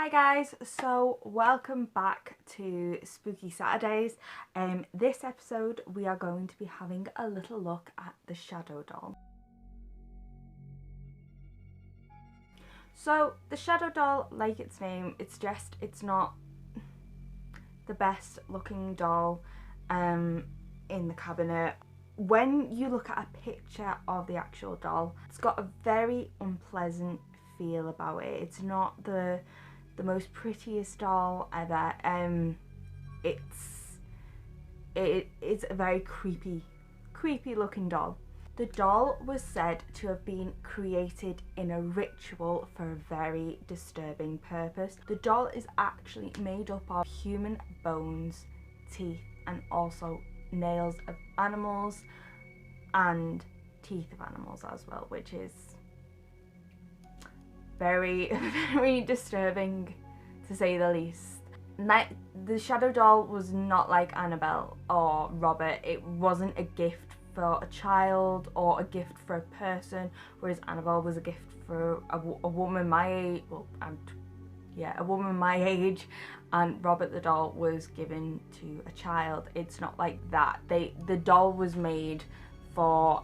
Hi guys, so welcome back to Spooky Saturdays. This episode we are going to be having a little look at the Shadow Doll. So the Shadow Doll, like its name, it's not the best looking doll in the cabinet. When you look at a picture of the actual doll, it's got a very unpleasant feel about it. It's not the most prettiest doll ever. It's a very creepy looking doll. The doll was said to have been created in a ritual for a very disturbing purpose. The doll is actually made up of human bones, teeth, and also nails of animals and teeth of animals as well, which is very disturbing to say the least. The Shadow Doll was not like Annabelle or Robert. It wasn't a gift for a child or a gift for a person, whereas Annabelle was a gift for a woman my age, a woman my age, and Robert the doll was given to a child. It's not like that. The doll was made for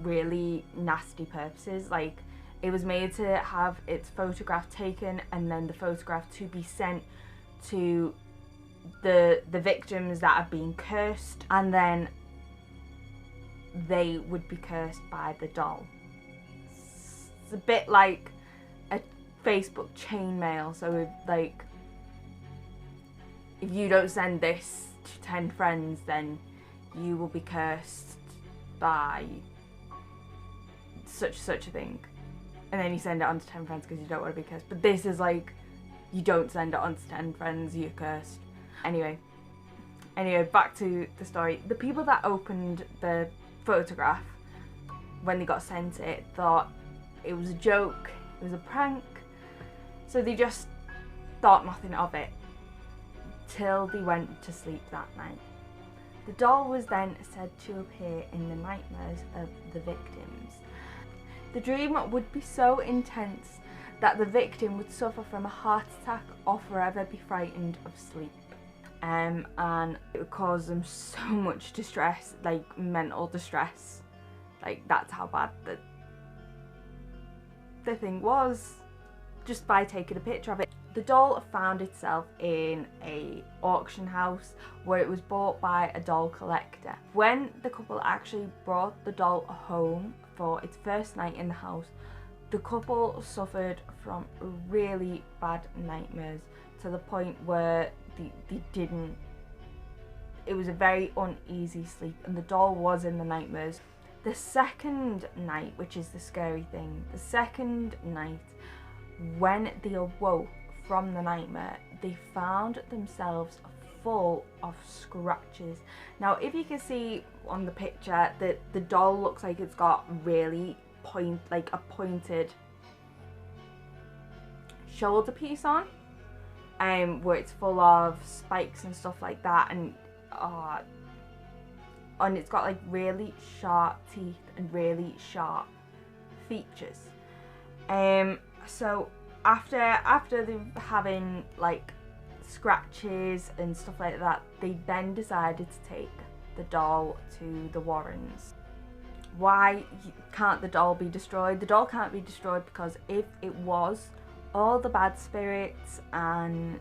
really nasty purposes. Like, it was made to have its photograph taken and then the photograph to be sent to the victims that have been cursed, and then they would be cursed by the doll. It's a bit like a Facebook chainmail. So if you don't send this to 10 friends, then you will be cursed by such a thing. And then you send it on to 10 friends because you don't want to be cursed. But this is like, you don't send it on to 10 friends, you're cursed. Anyway, back to the story. The people that opened the photograph when they got sent it thought it was a joke, it was a prank. So they just thought nothing of it till they went to sleep that night. The doll was then said to appear in the nightmares of the victims. The dream would be so intense that the victim would suffer from a heart attack or forever be frightened of sleep. And it would cause them so much distress, like mental distress. Like, that's how bad the thing was, just by taking a picture of it. The doll found itself in an auction house where it was bought by a doll collector. When the couple actually brought the doll home for its first night in the house, the couple suffered from really bad nightmares to the point where it was a very uneasy sleep, and the doll was in the nightmares. The second night, which is the scary thing, the second night when they awoke from the nightmare, they found themselves full of scratches. Now, if you can see on the picture that the doll looks like it's got really a pointed shoulder piece on, where it's full of spikes and stuff like that, and it's got like really sharp teeth and really sharp features. So after them having like scratches and stuff like that, they then decided to take the doll to the Warrens. Why can't the doll be destroyed? The doll can't be destroyed because if it was, all the bad spirits and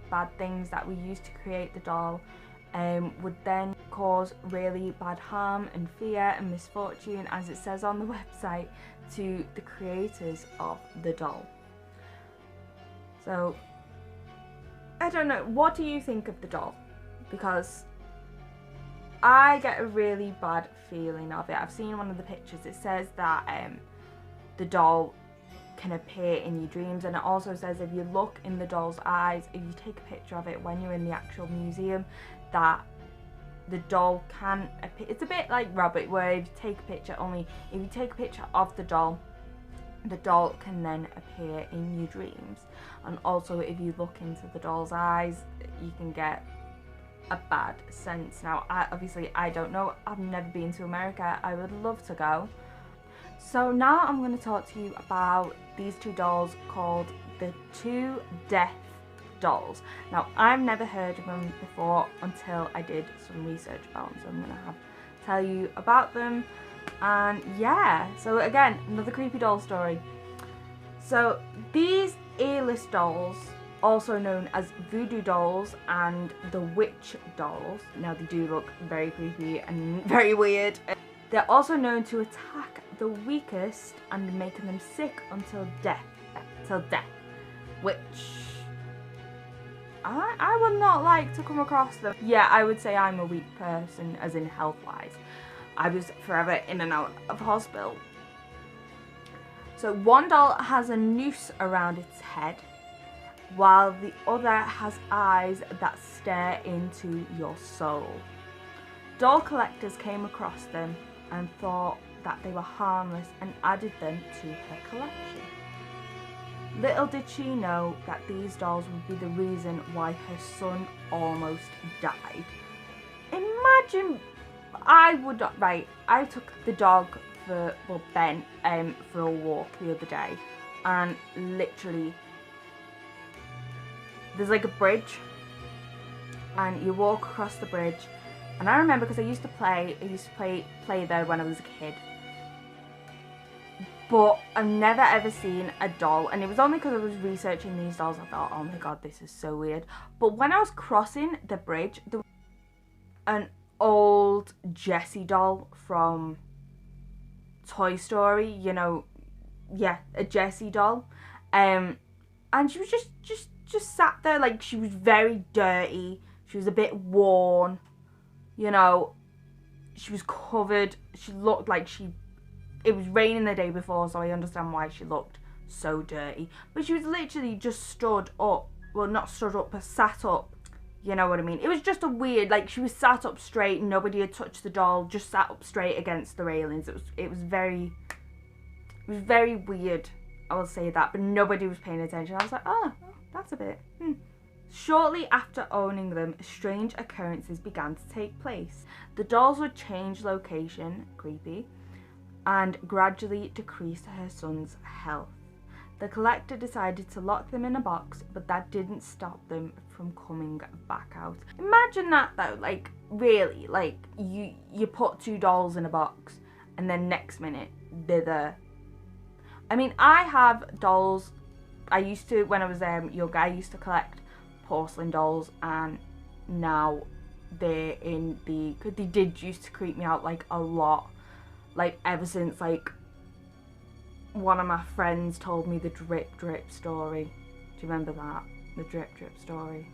bad things that we used to create the doll would then cause really bad harm and fear and misfortune, as it says on the website, to the creators of the doll. So, I don't know, what do you think of the doll? Because I get a really bad feeling of it. I've seen one of the pictures. It says that the doll can appear in your dreams, and it also says if you look in the doll's eyes, if you take a picture of it when you're in the actual museum, that the doll can appear. It's a bit like Robert, where if you take a picture, only if you take a picture of the doll can then appear in your dreams. And also, if you look into the doll's eyes, you can get a bad sense. Now, I don't know. I've never been to America. I would love to go. So now I'm going to talk to you about these two dolls called the two death dolls. Now, I've never heard of them before until I did some research about them, so I'm gonna tell you about them. And yeah, so again, another creepy doll story. So these earless dolls, also known as voodoo dolls and the witch dolls, now they do look very creepy and very weird. They're also known to attack the weakest and making them sick until death. Which I would not like to come across them. Yeah, I would say I'm a weak person, as in health-wise. I was forever in and out of hospital. So one doll has a noose around its head, while the other has eyes that stare into your soul. Doll collectors came across them and thought that they were harmless and added them to her collection. Little did she know that these dolls would be the reason why her son almost died. Imagine, I took the dog Ben for a walk the other day, and literally there's like a bridge and you walk across the bridge, and I remember because I used to play there when I was a kid, but I've never ever seen a doll, and it was only because I was researching these dolls I thought, oh my god, this is so weird. But when I was crossing the bridge, there was an old Jessie doll from Toy Story, you know, yeah, a Jessie doll, and she was just sat there, like, she was very dirty, she was a bit worn, you know, she was covered, she looked like it was raining the day before, so I understand why she looked so dirty, but she was literally just stood up, well, not stood up, but sat up, you know what I mean. It was just a weird, like, she was sat up straight, nobody had touched the doll, just sat up straight against the railings. It was very weird, I will say that, but nobody was paying attention. I was like, oh, that's a bit, Shortly after owning them, strange occurrences began to take place. The dolls would change location, creepy, and gradually decrease her son's health. The collector decided to lock them in a box, but that didn't stop them from coming back out. Imagine that though, like, really, like, you put two dolls in a box and then next minute they're there. I mean, I have dolls. I used to, when I was younger, I used to collect porcelain dolls, and now they're in the, because they did used to creep me out like a lot, like ever since like one of my friends told me the drip story. Do you remember that? The drip story.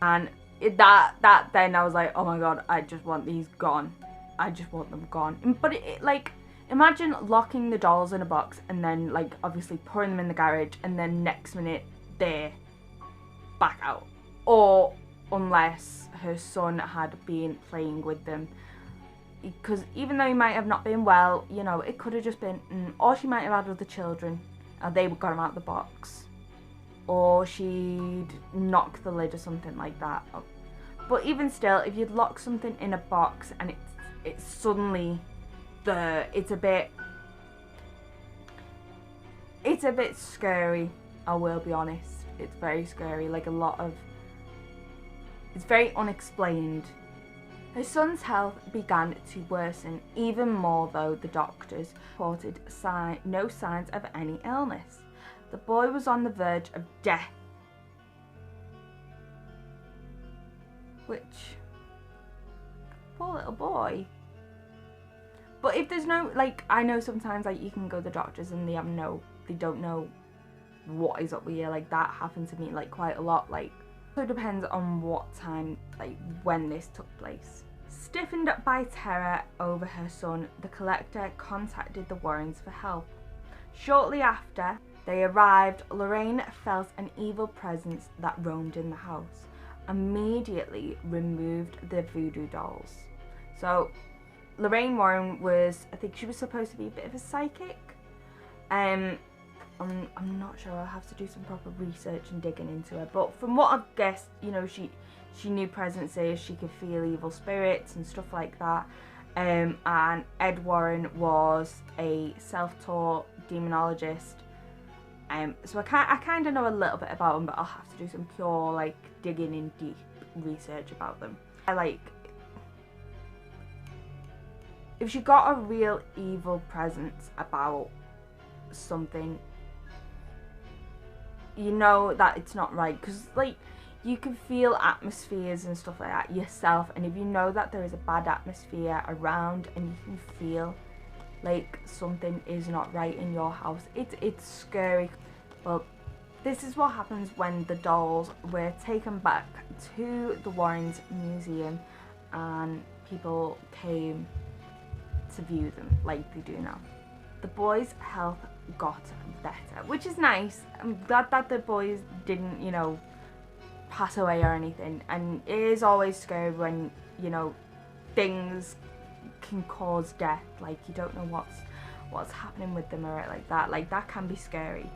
And that then I was like, oh my god, I just want these gone. I just want them gone. But like, imagine locking the dolls in a box and then, like, obviously putting them in the garage, and then next minute they're back out. Or unless her son had been playing with them, because even though he might have not been well, you know, it could have just been, or she might have had other children and they got him out of the box, or she'd knock the lid or something like that. But even still, if you'd lock something in a box and it's suddenly there, it's a bit scary, I will be honest. It's very scary, like it's very unexplained. Her son's health began to worsen even more, though the doctors reported no signs of any illness. The boy was on the verge of death, which, poor little boy. But if there's no, like, I know sometimes, like, you can go to the doctors and they don't know what is up with you. Like, that happened to me, like, quite a lot. Like, so it depends on what time, like, when this took place. Stiffened by terror over her son, the collector contacted the Warrens for help. Shortly after they arrived, Lorraine felt an evil presence that roamed in the house. Immediately removed the voodoo dolls. So Lorraine Warren was, I think she was supposed to be a bit of a psychic. I'm not sure, I'll have to do some proper research and digging into her, but from what I've guessed, you know, she knew presences, she could feel evil spirits and stuff like that. And Ed Warren was a self-taught demonologist, So I kind of know a little bit about them, but I'll have to do some pure like digging in deep research about them. If you got a real evil presence about something, you know that it's not right, because like you can feel atmospheres and stuff like that yourself, and if you know that there is a bad atmosphere around and you can feel like something is not right in your house, it's scary. Well, this is what happens when the dolls were taken back to the Warrens Museum and people came to view them like they do now. The boys' health got better, which is nice. I'm glad that the boys didn't, you know, pass away or anything. And it is always scary when, you know, things can cause death, like you don't know what's happening with them or like that can be scary.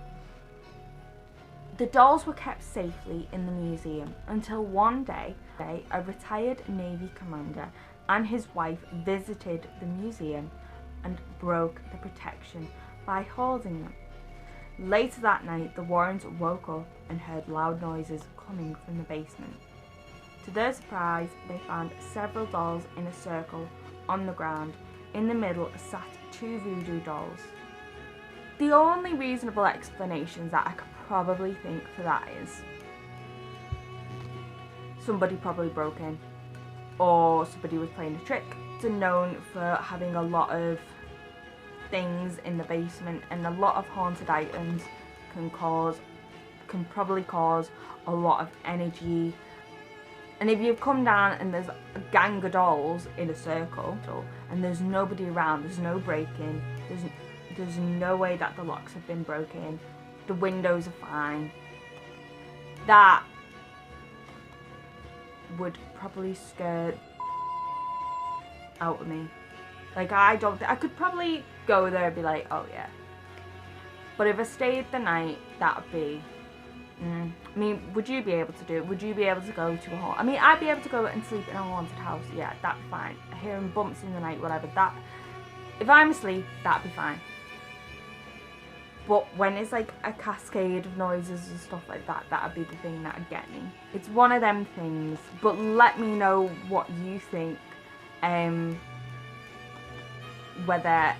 The dolls were kept safely in the museum until one day a retired Navy commander and his wife visited the museum and broke the protection by holding them. Later that night, the Warrens woke up and heard loud noises coming from the basement. To their surprise, they found several dolls in a circle on the ground. In the middle sat 2 voodoo dolls. The only reasonable explanations that I could probably think for that is somebody probably broke in, or somebody was playing a trick. It's known for having a lot of things in the basement, and a lot of haunted items can probably cause a lot of energy. And if you come down and there's a gang of dolls in a circle and there's nobody around, there's no break-in, there's no way that the locks have been broken, the windows are fine, that would probably scare out of me. Like, I could probably go there and be like, oh yeah. But if I stayed the night, that would be, I mean, would you be able to do it? Would you be able to go to a haunted, I mean, I'd be able to go and sleep in a haunted house, yeah, that'd be fine. Hearing bumps in the night, whatever, if I'm asleep, that'd be fine. But when it's like a cascade of noises and stuff like that, that'd be the thing that'd get me. It's one of them things, but let me know what you think, whether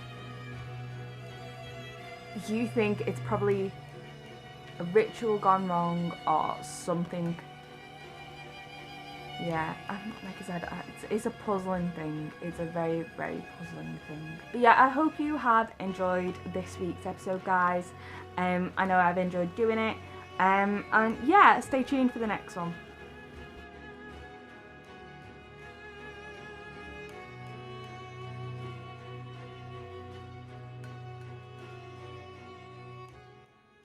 you think it's probably a ritual gone wrong or something. Yeah, like I said, it's a puzzling thing. It's a very, very puzzling thing. But yeah, I hope you have enjoyed this week's episode, guys. I know I've enjoyed doing it. And yeah, stay tuned for the next one.